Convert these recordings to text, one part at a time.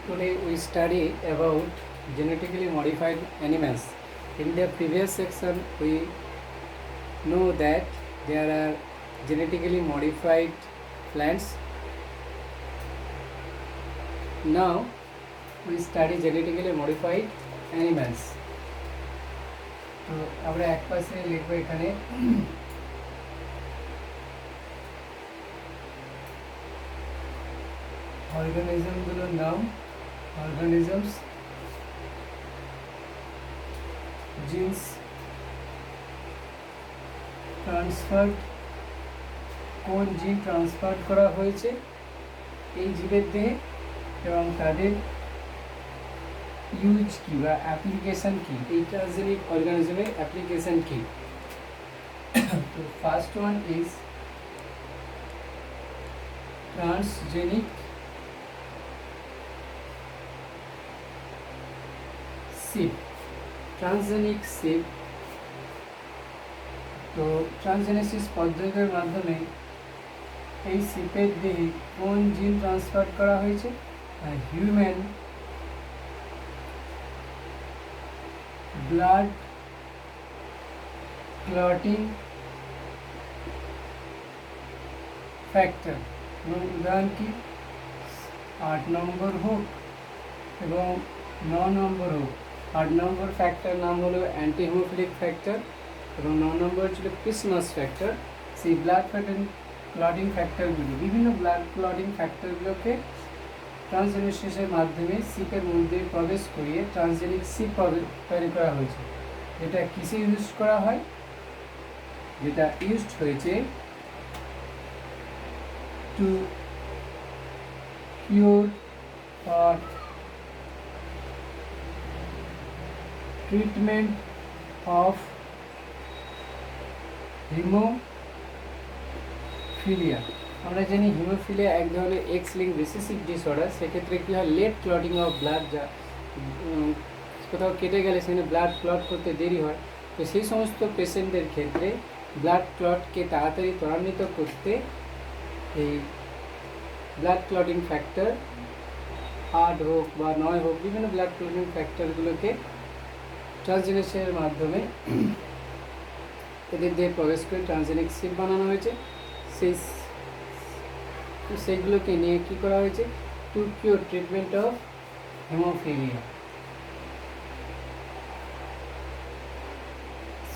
Today we study about genetically modified animals. In the previous section we know that there are genetically modified plants. Now we study genetically modified animals. তো আমরা এক পাশে লিখব এখানে অর্গানিজমগুলোর নাম, organisms, genes transferred, কোন gene transfer করা হয়েছে এই জীবের দেহে এবং তাদের ইউজ কি বা অ্যাপ্লিকেশন কি, এই ট্রান্সজেনিক অর্গানিজমের অ্যাপ্লিকেশন কি। তো first one is transgenic sheep. Transgenic sheep, তো ট্রান্সজেনেসিস পদ্ধতির মাধ্যমে এই শিপের দেহে কোন জিন ট্রান্সফার করা হয়েছে? হিউম্যান ব্লাড ক্লটিং ফ্যাক্টর, এবং উদাহরণ কি 8 নম্বর হোক এবং 9 নম্বর হোক। 8 নম্বর ফ্যাক্টর নাম হলো অ্যান্টি হিমোফিলিক ফ্যাক্টর এবং 9 নম্বর ছিল ক্রিসমাস ফ্যাক্টর। সেই ব্লাড ক্লটিং ফ্যাক্টরগুলো, বিভিন্ন ব্লাড ক্লটিং ফ্যাক্টরগুলোকে ট্রান্সজেনেসিসের মাধ্যমে শিপের মধ্যে প্রবেশ করিয়ে ট্রান্সজেনিক শিপ তৈরি করা হয়েছে। যেটা কিসে ইউজ করা হয়? যেটা ইউজড হয়েছে to cure or treatment of haemophilia. আমরা জানি হিমোফিলিয়া এক ধরনের এক্স লিঙ্ক রিসেসিভ ডিসঅর্ডার। সেক্ষেত্রে কী হয়, লেট ক্লটিং অফ ব্লাড, যা কোথাও কেটে গেলে সেখানে ব্লাড ক্লট করতে দেরি হয়। তো সেই সমস্ত পেশেন্টদের ক্ষেত্রে ব্লাড ক্লটকে তাড়াতাড়ি ত্বরান্বিত করতে এই ব্লাড ক্লটিং ফ্যাক্টর 8 হোক বা 9 হোক, বিভিন্ন ব্লাড ক্লটিং ফ্যাক্টরগুলোকে ট্রান্সজেনেসিসের মাধ্যমে এদের দিয়ে প্রবেশ করে ট্রান্সজেনিক শিপ বানানো হয়েছে। সেইগুলোকে নিয়ে কী করা হয়েছে? To cure treatment of haemophilia.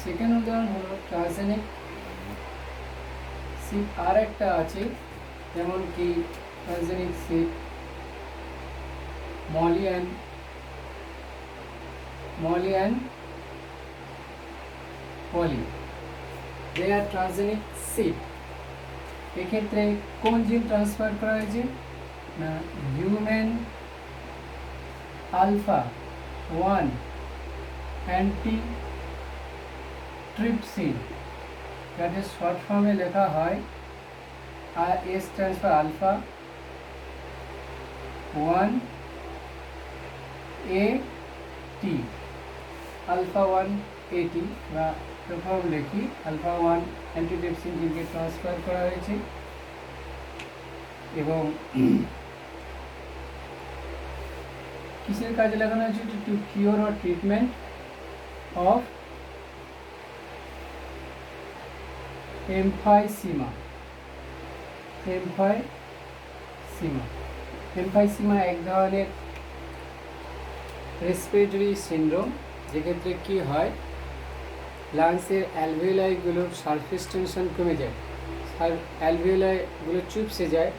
Second উদাহরণ হলো ট্রান্সজেনিক শিপ। আর একটা আছে, যেমন কি transgenic sheep Molly and Polly, they are transgenic sheep. এক্ষেত্রে কোন জিন ট্রান্সফার করা হয়েছে? না, হিউম্যান আলফা 1 অ্যান্টিট্রিপসিন, যাতে শর্ট ফর্মে লেখা হয় আর এস transfer alpha 1 AT, alpha 1 AT বা ফর্ম লিখি আলফা 1 অ্যান্টিট্রিপসিন জিনকে ট্রান্সফার করা হয়েছে এবং কিসের কাজে লাগানো হয়েছে? To cure or treatment of emphysema. Emphysema এক ধরনের রেসপিরেটরি সিনড্রোম, যেক্ষেত্রে কী হয়, লাংসের অ্যালভিওলাইগুলোর সারফেস টেনশন কমে যায়, অ্যালভিওলাইগুলো চুপসে যায়।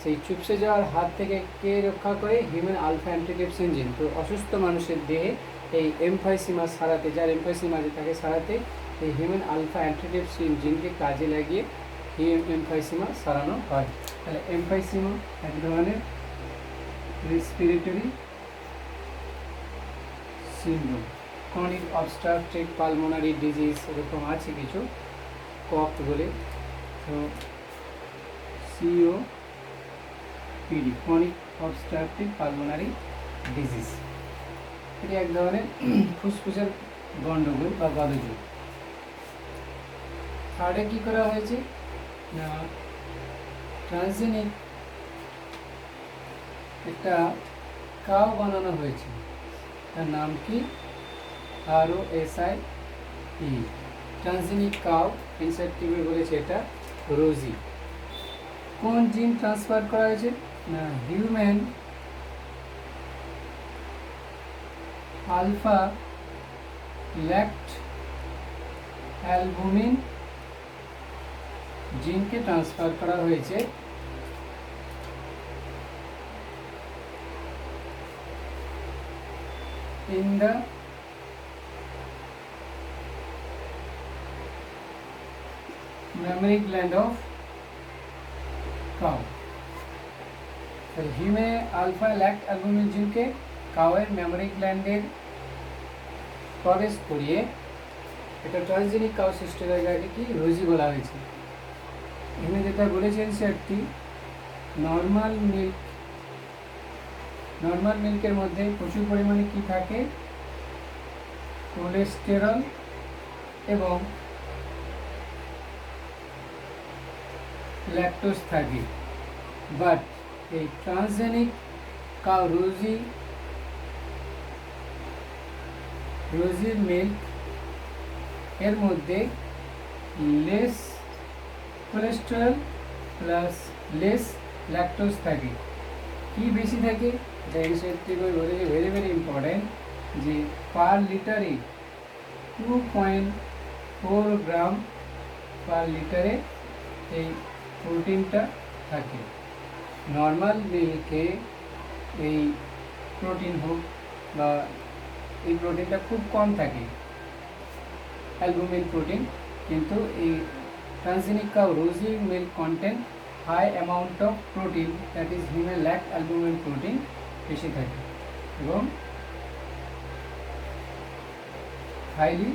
সেই চুপসে যাওয়ার হাত থেকে কে রক্ষা করে? হিউম্যান আলফা অ্যান্টিট্রিপসিন জিন। তো অসুস্থ মানুষের দেহে এই এমফাইসিমা সারাতে, যার এমফাইসিমা আছে তাকে সারাতে এই হিউম্যান আলফা অ্যান্টিট্রিপসিন জিনকে কাজে লাগিয়ে এমফাইসিমা সারানো হয়। তাহলে এমফাইসিমা এক ধরনের respiratory syndrome. Chronic obstructive pulmonary disease এরকম আছে কিছু, কফ বলে। তো COPD, chronic obstructive pulmonary disease, এটি এক ধরনের ফুসফুসের গণ্ডগোল বা গলযোগ। থার্ডে কী করা হয়েছে? না, ট্রান্সজেনিক একটা কাউ বানানো হয়েছে, তার নাম কি? ROSI ট্রান্সজেনিক কাউ ইনসেক্টিভে বলেছে এটা রোজি। কোন জিন ট্রান্সফার করা হয়েছে? না হিউম্যান আলফা ল্যাক্ট অ্যালবুমিন জিনকে ট্রান্সফার করা হয়েছে in the mammary gland of cow। Human alpha lactalbumin জিনকে কাউয়ের মেমোরি গ্ল্যান্ডের প্রবেশ করিয়ে এটা ট্রান্সজেনিক কাউ সিস্টেমের গাড়ি কি রোজি বলা হয়েছে। এখানে যেটা বলেছেন সেটি নর্মাল মিল্কের মধ্যে প্রচুর পরিমাণে কি থাকে? কোলেস্টেরল এবং ল্যাকটোজ থাকে। বাট এই ট্রান্সজেনিক কাউ রোজির মিল্ক এর মধ্যে less cholesterol plus less lactose থাকে। কি বেশি থাকে? ভেরি ভেরি ইম্পর্টেন্ট যে পার লিটারে 2.4 গ্রাম পার লিটারে এই প্রোটিনটা থাকে। নর্মাল মিল্কে এই প্রোটিন হোক বা এই প্রোটিনটা খুব কম থাকে, অ্যালবুমিন প্রোটিন, কিন্তু এই transgenic cow Rosie milk content high amount of protein, that is human lactalbumin protein বেশি থাকে এবং হাইলি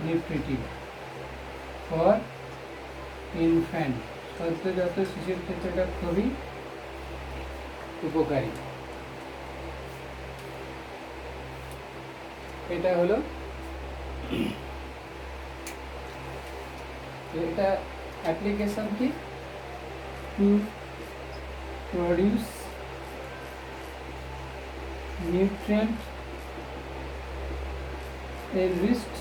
নিউট্রিটিভ ফর ইনফ্যান্ট, সদ্যজাত শিশুর ক্ষেত্রে এটা খুবই উপকারী। এটা হলো এটা অ্যাপ্লিকেশন কি? To produce nutrient enriched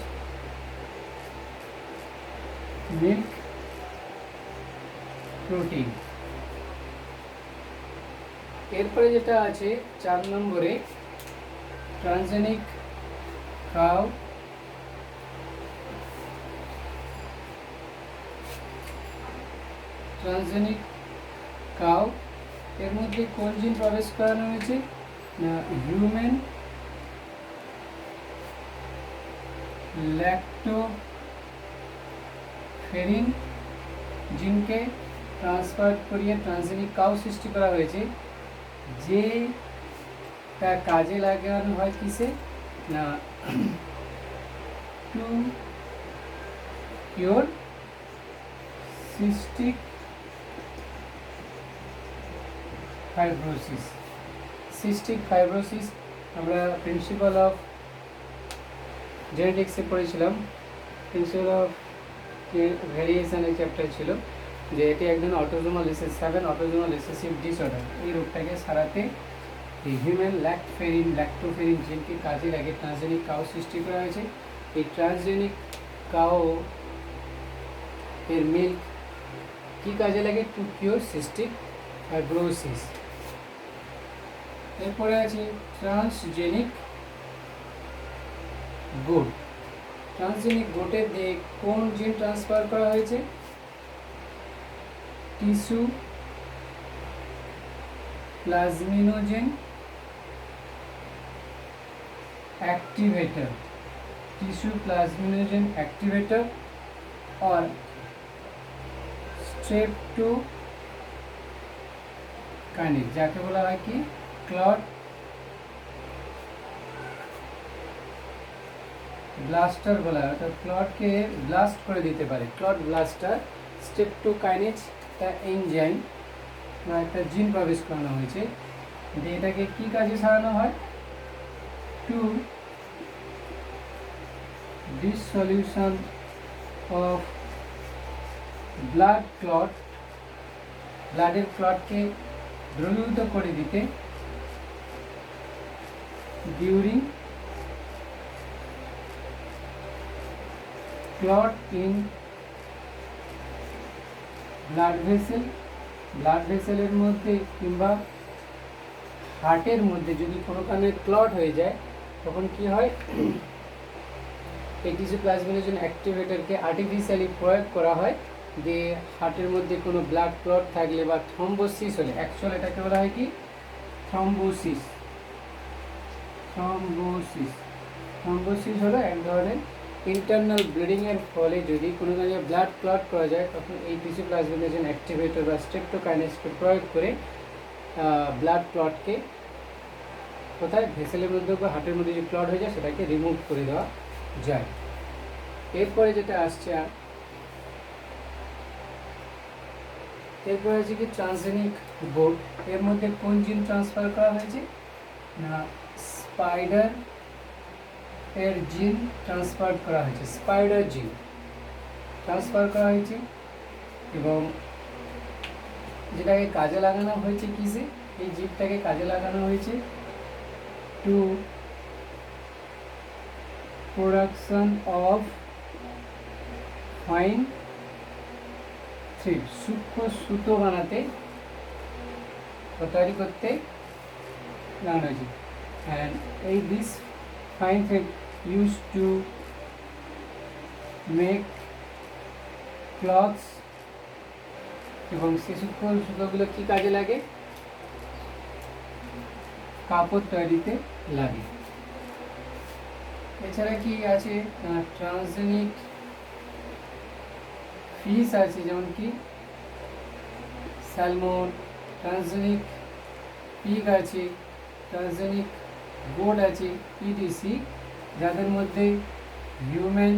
milk protein. এরপরে যেটা আছে 4 নম্বরে ট্রান্সজেনিক কাউ এর মধ্যে কোন জিন প্রবেশ করানো হয়েছে? না হিউম্যান ল্যাক্টোফেরিন জিনকে ট্রান্সফার করিয়ে ট্রান্সজেনিক কাউ সৃষ্টি করা হয়েছে, যে তার কাজে লাগানো হয় কিসে? না টু কিওর সিস্টিক ফাইব্রোসিস। আমরা প্রিন্সিপাল অফ জেনেটিক্সে পড়েছিলাম, প্রিন্সিপাল অফ ভ্যারিয়েশনের চ্যাপ্টার ছিল, যে এটি এক ধরনের অটোজোমাল রিসেসিভ ডিসঅর্ডার। এই রোগটাকে সারাতে এই হিউম্যান ল্যাক্টোফেরিন জিনকে কাজে লাগে ট্রান্সজেনিক কাউ সৃষ্টি করা হয়েছে। এই ট্রান্সজেনিক কাউ এর মিল্ক কি কাজে লাগে? Two cure cystic fibrosis. এরপরে আছে ট্রান্সজেনিক গোট। ট্রান্সজেনিক গোটের দিয়ে কোন জিন ট্রান্সফার করা হয়েছে? টিস্যু প্লাজমিনোজেন অ্যাক্টিভেটর और স্ট্রেপ্টোকাইনেজ, যাকে বলা হয় কি ক্লট ব্লাস্টার বলা হয়, অর্থাৎ ক্লটকে ব্লাস্ট করে দিতে পারে। ক্লট ব্লাস্টার স্ট্রেপ্টোকাইনেজ একটা এনজাইম বা একটা জিন প্রবেশ করানো হয়েছে, যে এটাকে কি কাজে সারানো হয়? টু ডিসলিউশন অফ ব্লাডের ক্লটকে দ্রবীভূত করে দিতে ডিউরিং ক্লট ইন ব্লাড ভেসেলের মধ্যে কিংবা হার্টের মধ্যে যদি কোনো কারণে ক্লট হয়ে যায় তখন কি হয়, এই টিস্যু প্লাজমিনেশন অ্যাক্টিভেটরকে আর্টিফিশিয়ালি প্রয়োগ করা হয় দিয়ে হার্টের মধ্যে কোনো ব্লাড ক্লট থাকলে বা থ্রম্বোসিস হলে, অ্যাকচুয়াল এটাকে বলা হয় কি থ্রম্বোসিস হলো এক ধরনের ইন্টারনাল ব্লিডিংয়ের ফলে যদি কোনো জায়গায় ব্লাড ক্লট করা যায় তখন এই টিস্যু প্লাজমিনেশন অ্যাক্টিভেটর বা স্ট্রেপ্টোকাইনেসকে প্রয়োগ করে ব্লাড ক্লটকে কোথায় ভেসেলের মধ্যে বা হার্টের মধ্যে যে ক্লট হয়ে যায় সেটাকে রিমুভ করে দেওয়া যায়। এরপরে যেটা আসছে এরপরে হচ্ছে কি ট্রান্সজেনিক বোর্ড। এর মধ্যে কোন জিন ট্রান্সফার করা হয়েছে না স্পাইডার এর জিন ট্রান্সফার করা হয়েছে, স্পাইডার জিন ট্রান্সফার করা হয়েছে এবং যেটাকে কাজে লাগানো হয়েছে কিসে, এই জিনটাকে কাজে লাগানো হয়েছে to production of fine thread, সূক্ষ্ম সুতো বানাতে তৈরি করতে লাগানো হয়েছে। অ্যান্ড এই this fine thread use to make clothes, এবং সেই সূক্ষ্ম সুতোগুলো কী কাজে লাগে, কাপড় তৈরিতে লাগে। এছাড়া কি আছে ট্রান্সজেনিক ফিশ আছে, যেমন কি স্যালমন, ট্রান্সজেনিক পিগ আছে, ট্রান্সজেনিক গোট আছে ইটিসি, যাদের মধ্যে হিউম্যান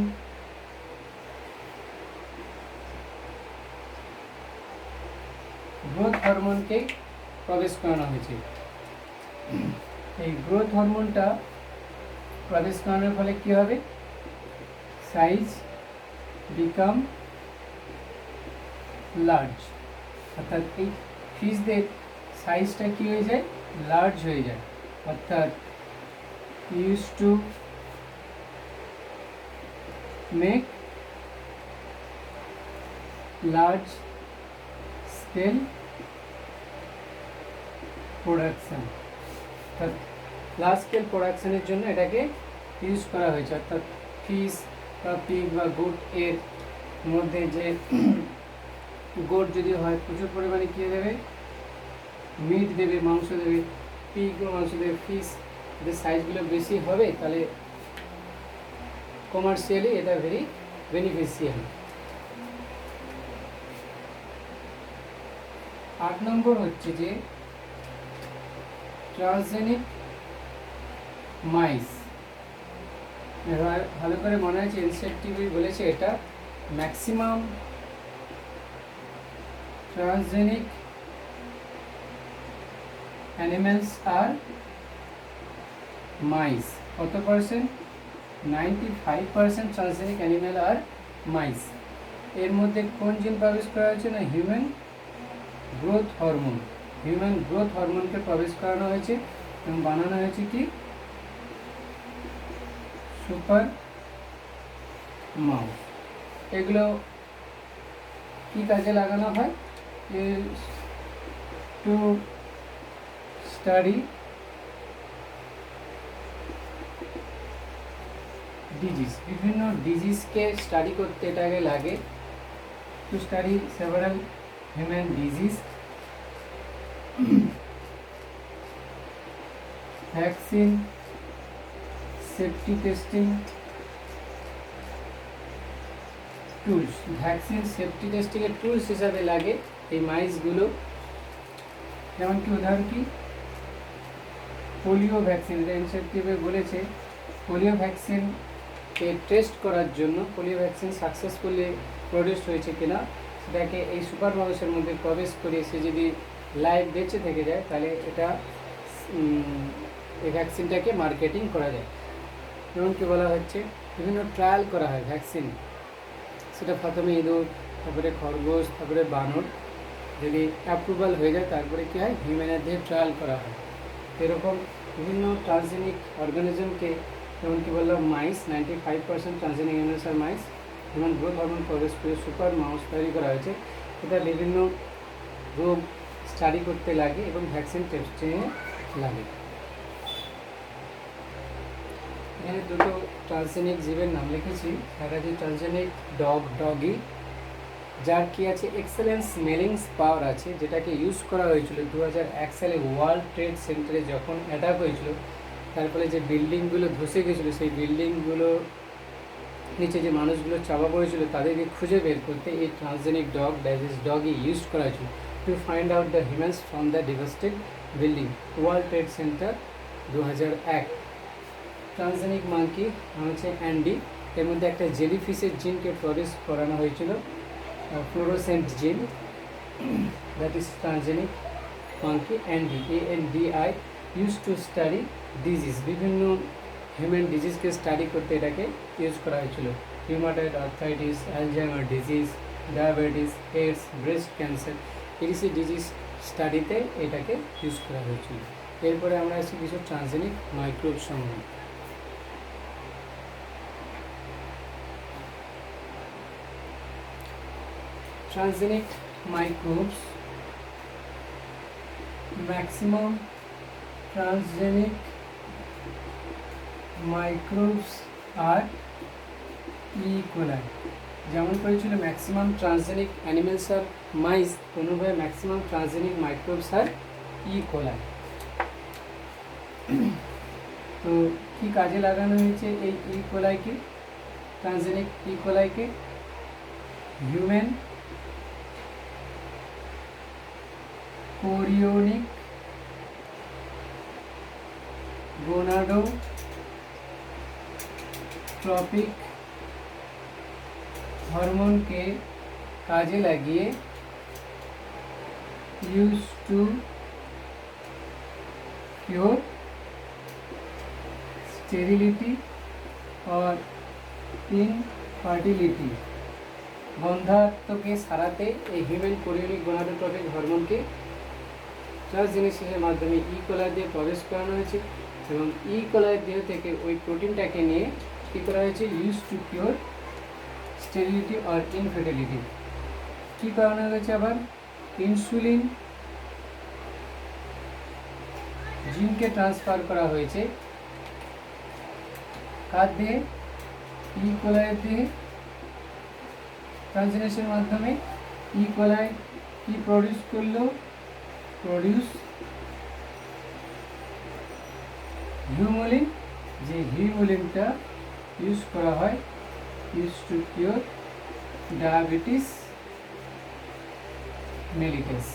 গ্রোথ হরমোনকে প্রবেশ করানো হয়েছে। এই গ্রোথ হরমোনটা প্রবেশ করানোর ফলে কী হবে, সাইজ বিকাম লার্জ, অর্থাৎ এই ফিশদের সাইজটা কী হয়ে যায়, লার্জ হয়ে যায়। অর্থাৎ use to make large scale production, অর্থাৎ লার্জ স্কেল প্রোডাকশানের জন্য এটাকে ইউজ করা হয়েছে। অর্থাৎ ফিশ বা পিগ বা গোট এর মধ্যে যে গোট যদি হয় প্রচুর পরিমাণে কী দেবে, মিট দেবে, মাংস দেবে, পিগ মাংস দেবে, ফিশ এদের সাইজগুলো বেশি হবে, তাহলে কমার্শিয়ালি এটা ভেরি বেনিফিশিয়াল। 8 নম্বর হচ্ছে যে ট্রান্সজেনিক মাইস। ভালো করে মনে আছে এনসিআরটি বলেছে এটা maximum transgenic animals are mice. কত percent, 95% transgenic animal are mice. এর মধ্যে কোন জিন প্রবেশ করা হয়েছে না human growth hormone, human growth হরমোনকে প্রবেশ করানো হয়েছে এবং বানানো হয়েছে কি সুপার মাউস। এগুলো কি কাজে লাগানো হয়, টু স্টাডি ডিজিজ, বিভিন্ন ডিজিজকে স্টাডি করতে এটাকে লাগে, to study several human disease. Vaccine safety testing tools, vaccine safety টেস্টিংয়ের টুলস হিসাবে লাগে এই মাইসগুলো। যেমন কি উদাহরণ কি পোলিও ভ্যাকসিন, এটা এনসিআরটিতে বলেছে পোলিও ভ্যাকসিনকে টেস্ট করার জন্য, পোলিও ভ্যাকসিন সাকসেসফুলি প্রডিউস হয়েছে কিনা সেটাকে এই সুপার মাউসের মধ্যে প্রবেশ করিয়ে সে যদি লাইভ বেঁচে থেকে যায় তাহলে এটা এই ভ্যাকসিনটাকে মার্কেটিং করা যায়। যেমন কি বলা হচ্ছে বিভিন্ন ট্রায়াল করা হয় ভ্যাকসিন, সেটা প্রথমে ইঁদুর, তারপরে খরগোশ, তারপরে বানর, যদি অ্যাপ্রুভাল হয়ে যায় তারপরে কী হয় হিউম্যানের দিয়ে ট্রায়াল করা হয়। এরকম বিভিন্ন ট্রান্সজেনিক অর্গানিজমকে, যেমন কি বললাম মাইস, 95% transgenic animals are মাইস, human growth hormone প্রবেশ করে সুপার মাউস তৈরি করা হয়েছে। এটা বিভিন্ন রোগ স্টাডি করতে লাগে এবং ভ্যাকসিন টেস্টিংয়ে লাগে। এখানে দুটো ট্রান্সজেনিক জীবের নাম লিখেছি। একটা যে ট্রান্সজেনিক ডগি, যার কি আছে এক্সেলেন্ট স্মেলিং পাওয়ার আছে, যেটাকে ইউজ করা হয়েছিল 2001 সালে ওয়ার্ল্ড ট্রেড সেন্টারে যখন অ্যাটাক হয়েছিল। তার ফলে যে বিল্ডিংগুলো ধসে গেছিলো, সেই বিল্ডিংগুলো নিচে যে মানুষগুলো চাপা পড়েছিল তাদেরকে খুঁজে বের করতে এই ট্রান্সজেনিক ডগই ইউজ করা হয়েছিল to find out the humans from the devastated building, world trade center 2001। Transgenic monkey হচ্ছে অ্যান্ডি, এর মধ্যে একটা জেলিফিশের জিনকে প্রডিউস করানো হয়েছিল, ফ্লোরোসেন্ট জিন, that is transgenic monkey Andy, ANDI, use to study disease, বিভিন্ন হিউম্যান ডিজিজকে স্টাডি করতে এটাকে ইউজ করা হয়েছিল। Rheumatoid arthritis, Alzheimer disease, diabetes, AIDS, breast cancer, এই ডিজিজ স্টাডিতে এটাকে ইউজ করা হয়েছিল। এরপরে আমরা আসছি কিছু ট্রান্সজেনিক মাইক্রোব সম্বন্ধে। Transgenic microbes, maximum transgenic microbes are E. coli। যেমন করেছিল maximum transgenic animals are mice, অনুভাবে maximum transgenic microbes are E. coli। তো কি কাজে লাগানো হয়েছে এই E. coliকে, ট্রান্সজেনিক E. coliকে? হিউম্যান কোরিওনিক গোনাডোট্রপিক হরমোনকে কাজে লাগিয়ে ইউজ টু কিওর স্টেরিলিটি और ইনফার্টিলিটি, বন্ধ্যাত্বকে সারাতে এই হিউম্যান কোরিওনিক গোনাডোট্রপিক হরমোনকে ট্রান্সজেনিসিসের মাধ্যমে E. coli দিয়ে প্রবেশ করানো হয়েছে এবং E. coli দেহ থেকে ওই প্রোটিনটাকে নিয়ে কী করা হয়েছে, ইউজ টু কিওর স্টেরিলিটি আর ইনফার্টিলিটি। কী করানো হয়েছে আবার, ইনসুলিন জিনকে ট্রান্সফার করা হয়েছে কার দেহে, E. coli দেহে। ট্রান্সজেনিসের মাধ্যমে E. coli কি প্রডিউস করলো, প্রডিউস হিউমুলিন, যে হিউমুলিনটা ইউজ করা হয় use to cure diabetes mellitus.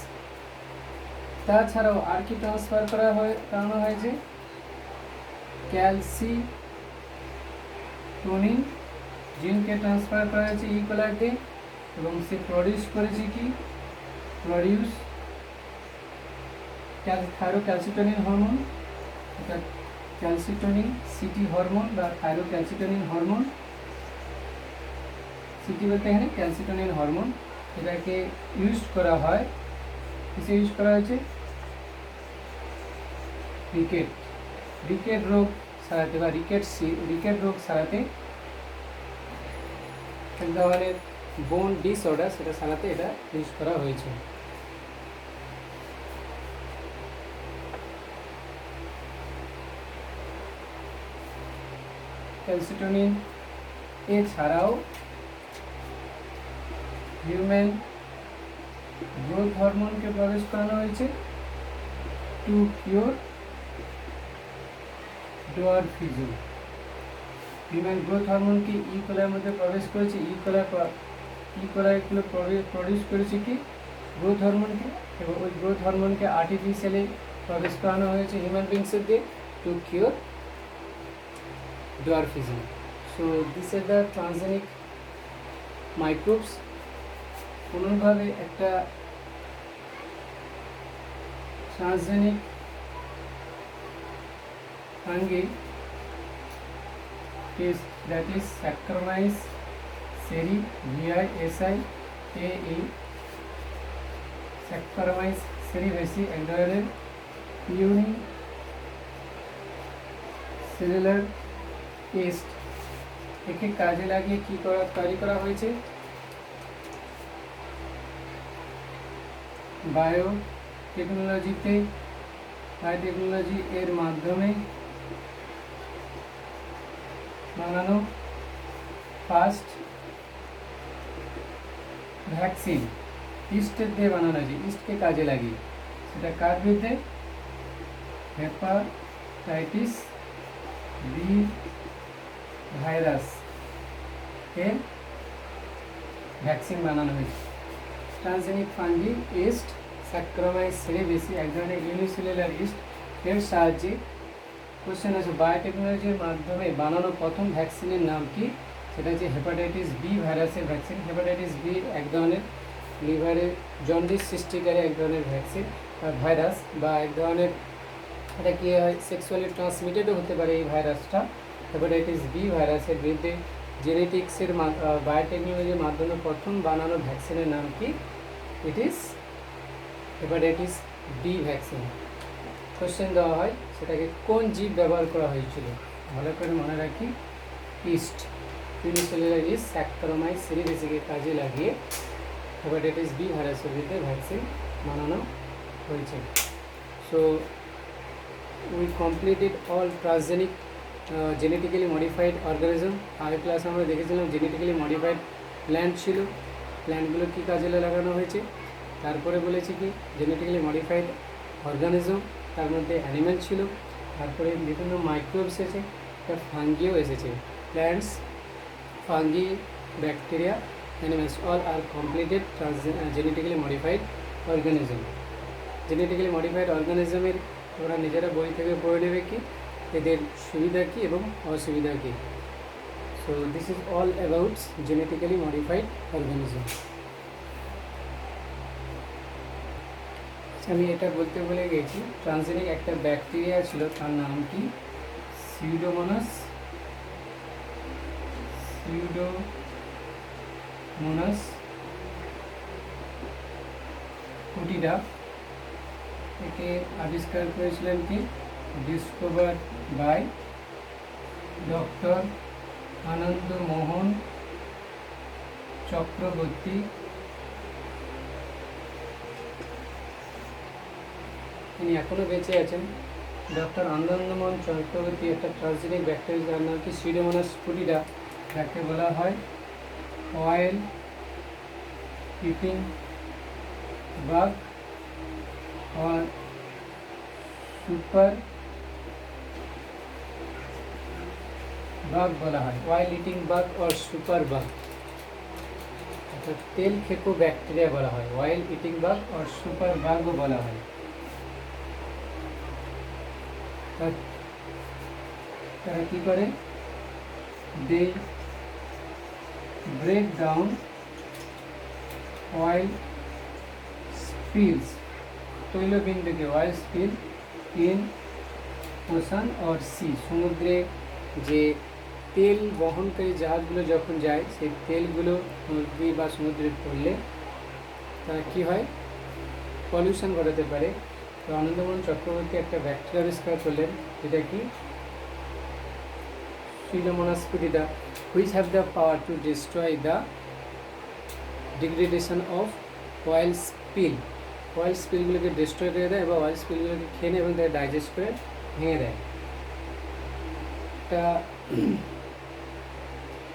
তাছাড়াও আর কি ট্রান্সফার করানো হয়েছে, ক্যালসিটোনিন জিনকে ট্রান্সফার করা হয়েছে E. coli-তে এবং সে প্রডিউস করেছে কি, প্রডিউস থাইরোক্যালসিটোনিন হরমোন, এটা ক্যালসিটোনিন সিটি হরমোন বা থাইরোক্যালসিটোনিন হরমোন, সিটি বলতে এখানে ক্যালসিটোনিন হরমোন। এটাকে ইউজ করা হয়, কিসে ইউজ করা হয়েছে, রিকেট রোগ সারাতে বা রিকেট রোগ সারাতে, এক ধরনের বোন ডিসঅর্ডার, সেটা সারাতে এটা ইউজ করা হয়েছে। ক্যালসিটোনিন এছাড়াও হিউম্যান গ্রোথ হরমোনকে প্রবেশ করানো হয়েছে to cure dwarfism. Human growth হরমোনকে E. coli-র মধ্যে প্রবেশ করেছে, E. coli-গুলো প্রডিউস করেছে কি, গ্রোথ হরমোনকে, এবং ওই গ্রোথ হরমোনকে আর্টিফিশিয়ালি প্রবেশ করানো হয়েছে হিউম্যান বিংসের দিয়ে two cure dwarfism. So these are the transgenic microbes। কোনোভাবে একটা transgenic fungi is that is Saccharomyces cerevisiae, Saccharomyces cerevisiae এক ধরনের সেলুলার ইস্ট, একে কাজে লাগিয়ে কি তৈরি করা হয়েছে? বায়োটেকনোলজি এর মাধ্যমে বানানো ফার্স্ট ভ্যাকসিন ইস্টের দিয়ে বানানো হয়েছে, ইস্টকে কাজে লাগিয়ে। সেটা কার বিরুদ্ধে? হেপাটাইটিস বি ভাইরাস এর ভ্যাকসিন বানানো হয়েছে। ট্রান্সজেনিক ফাঙ্গি ইস্ট স্যাক্রোমাইস সেরেবেসি এক ধরনের ইউনিসেলুলার ইস্ট এর সাহায্যে কোশ্চেন আছে বায়োটেকনোলজির মাধ্যমে বানানো প্রথম ভ্যাকসিনের নাম কি? সেটা হচ্ছে হেপাটাইটিস বি ভাইরাসের ভ্যাকসিন। হেপাটাইটিস বি এক ধরনের লিভারে জন্ডিস সৃষ্টিকারী এক ধরনের ভ্যাকসিন ভাইরাস, বা এক ধরনের এটা কি হয় সেক্সুয়ালি ট্রান্সমিটেডও হতে পারে এই ভাইরাসটা। হেপাটাইটিস বি ভাইরাসের বিরুদ্ধে জেনেটিক্সের বায়োটেকনোলজির মাধ্যমে প্রথম বানানো ভ্যাকসিনের নাম কি? It is hepatitis B vaccine. Question দেওয়া হয় সেটাকে কোন জীব ব্যবহার করা হয়েছিল? ভালো করে মনে রাখি, ইস্ট ইউনিসেলুলার ইস্ট স্যাক্রোমাইস সেরিবেসিকে কাজে লাগিয়ে হেপাটাইটিস বি ভাইরাসের বিরুদ্ধে ভ্যাকসিন বানানো হয়েছে। So we completed all transgenic genetically modified organism. আগের ক্লাসে আমরা দেখেছিলাম জেনেটিক্যালি মডিফাইড প্ল্যান্ট ছিল, প্ল্যান্টগুলো কী কাজে লাগানো হয়েছে। তারপরে বলেছি কি জেনেটিক্যালি মডিফাইড অর্গানিজম, তার মধ্যে অ্যানিম্যাল ছিল, তারপরে বিভিন্ন মাইক্রোবস এসেছে, ফাঙ্গিও এসেছে। Plants, fungi, bacteria, animals all are completed genetically modified organism. Genetically modified অর্গানিজমের ওরা নিজেরা বই থেকে পড়ে নেবে কি এদের সুবিধা কী এবং অসুবিধা কী। So this is all about genetically modified organism. আমি এটা বলতে ভুলে গেছি, ট্রান্সজেনিক একটা ব্যাকটেরিয়া ছিল, তার নাম কি? সিউডোমোনাস ফুটিডা। একে আবিষ্কার করেছিলেন কি? ডিসকভার বাই ডক্টর আনন্দ মোহন চক্রবর্তী। তিনি এখনও বেঁচে আছেন। ডক্টর আনন্দমোহন চক্রবর্তী একটা ট্রান্সজেনিক ব্যাকটেরিয়া যার নাম কি সিউডোমোনাস ফুটিডা, যাকে বলা হয় অয়েল ইটিং বাগ और সুপার বাগ বলা হয়। অয়েল ইটিং বাগ और সুপার বাগ, অর্থাৎ তেল খেকো ব্যাকটেরিয়া বলা হয়। অয়েল ইটিং বাগ और সুপার বাগও বলা হয়। তারা কি করে? They break down oil spills, তৈলবিন্দুকে oil spill in ocean or sea, সমুদ্রে যে তেল বহনকারী জাহাজগুলো যখন যায় সেই তেলগুলো নদী বা সমুদ্রে পড়লে তারা কী হয়? পলিউশন ঘটাতে পারে। তো আনন্দমোহন চক্রবর্তী একটা ব্যাকটেরিয়া আবিষ্কার করলেন, যেটা কি pseudomonas putida, which have the power to destroy the degradation of oil spill. Oil স্পিলগুলোকে ডিস্ট্রয় করে দেয় বা অয়েল স্পিলগুলোকে খেয়ে নেয় এবং তাকে ডাইজেস্ট করে ভেঙে দেয়। একটা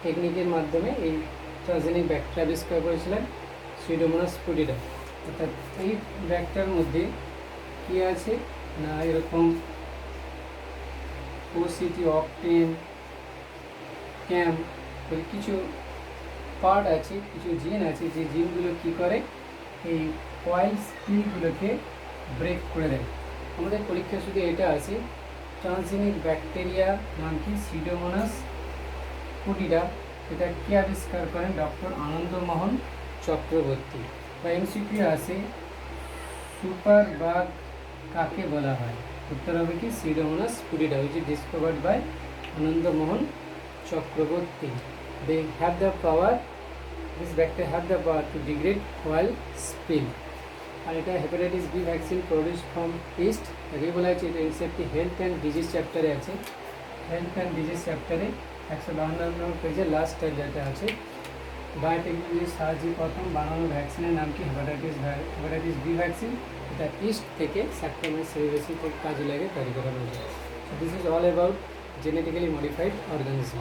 টেকনিকের মাধ্যমে এই ট্রান্সজেনিক ব্যাকটেরিয়া আবিষ্কার করেছিলেন সিউডোমোনাস ফুটিডা। অর্থাৎ এই ব্যাকটেরিয়ার মধ্যে কী আছে না, এরকম ওসিটি, অকটেন, ক্যাম্প বলে কিছু পার্ট আছে, কিছু জিন আছে, যে জিনগুলো কী করে এই অয়েল স্পিলগুলোকে ব্রেক করে দেয়। আমাদের পরীক্ষা শুধু এটা আছে, ট্রান্সজেনিক ব্যাকটেরিয়া নাম কি? সিউডোমোনাস ফুটিডা। এটা কে আবিষ্কার করেন? ডক্টর আনন্দমোহন চক্রবর্তী। বা এমসিকিউ আছে, সুপার বাগ কাকে বলা হয়? উত্তর হবে কি pseudomonas putida, which is discovered by Anandamohan Chakrabarty. They have the power, this bacteria have the power to degrade oil spill. আর এটা hepatitis B vaccine produce from yeast. আগেই বলা হয়েছে এটা এনসিইআরটি হেলথ অ্যান্ড ডিজিজ চ্যাপ্টারে আছে। হেলথ অ্যান্ড ডিজিজ চ্যাপ্টারে 152 নম্বর পেজে লাস্ট যেটা আছে, বায়োটেকনোলজির সাহায্যে প্রথম বানানো ভ্যাকসিনের নাম কি? Hepatitis B vaccine. এটা ইস্ট থেকে স্যাক্রামেন্ট সেরিবেসি থেকে কাজে লাগে তৈরি করা হয়েছে। So this is all about genetically modified organism.